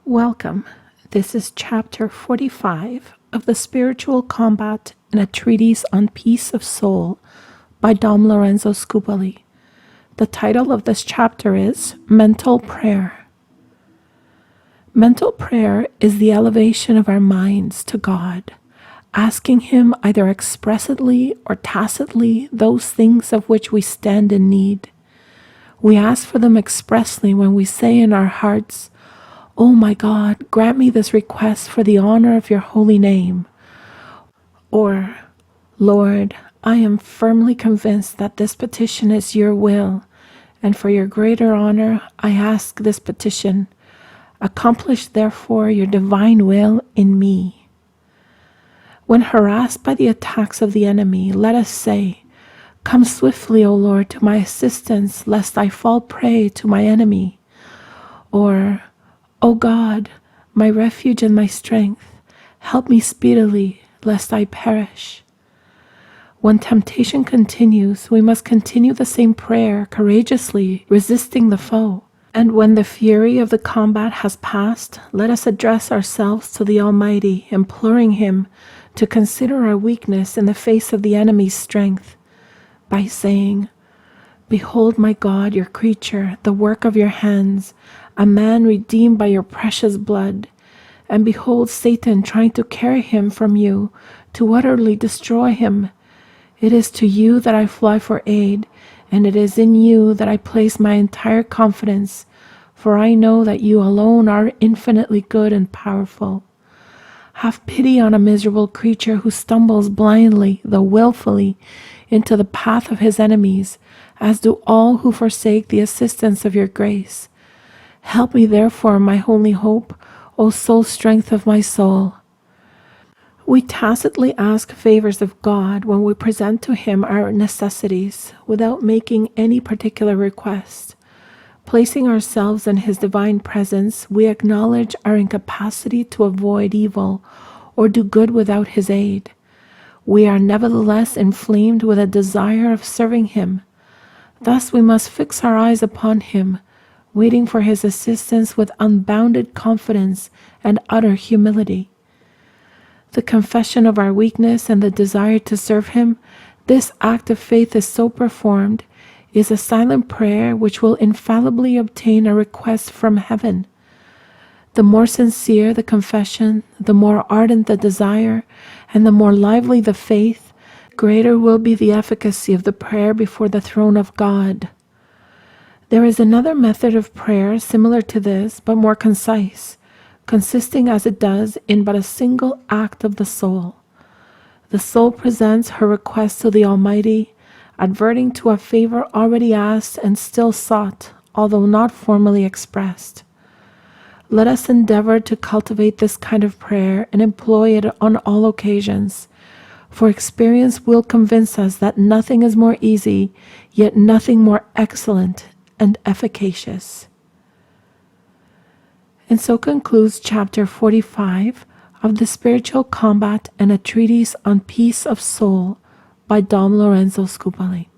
Welcome. This is chapter 45 of the Spiritual Combat in a Treatise on Peace of Soul by Dom Lorenzo Scupoli. The title of this chapter is Mental Prayer. Mental prayer is the elevation of our minds to God, asking Him either expressly or tacitly those things of which we stand in need. We ask for them expressly when we say in our hearts, "Oh my God, grant me this request for the honor of your holy name." Or, "Lord, I am firmly convinced that this petition is your will, and for your greater honor I ask this petition. Accomplish therefore your divine will in me." When harassed by the attacks of the enemy, let us say, "Come swiftly, O Lord, to my assistance, lest I fall prey to my enemy." Or, "O God, my refuge and my strength, help me speedily, lest I perish." When temptation continues, we must continue the same prayer, courageously resisting the foe. And when the fury of the combat has passed, let us address ourselves to the Almighty, imploring Him to consider our weakness in the face of the enemy's strength, by saying, "Behold, my God, your creature, the work of your hands, a man redeemed by your precious blood. And behold Satan trying to carry him from you, to utterly destroy him. It is to you that I fly for aid, and it is in you that I place my entire confidence, for I know that you alone are infinitely good and powerful. Have pity on a miserable creature who stumbles blindly, though willfully, into the path of his enemies, as do all who forsake the assistance of your grace. Help me therefore, my only hope, O sole strength of my soul." We tacitly ask favors of God when we present to Him our necessities, without making any particular request. Placing ourselves in His divine presence, we acknowledge our incapacity to avoid evil or do good without His aid. We are nevertheless inflamed with a desire of serving Him. Thus we must fix our eyes upon Him, waiting for His assistance with unbounded confidence and utter humility. The confession of our weakness and the desire to serve Him, this act of faith is so performed, is a silent prayer which will infallibly obtain a request from heaven. The more sincere the confession, the more ardent the desire, and the more lively the faith, greater will be the efficacy of the prayer before the throne of God. There is another method of prayer similar to this, but more concise, consisting as it does in but a single act of the soul. The soul presents her request to the Almighty, adverting to a favor already asked and still sought, although not formally expressed. Let us endeavor to cultivate this kind of prayer and employ it on all occasions, for experience will convince us that nothing is more easy, yet nothing more excellent and efficacious. And so concludes chapter 45 of the Spiritual Combat and a Treatise on Peace of Soul by Dom Lorenzo Scupoli.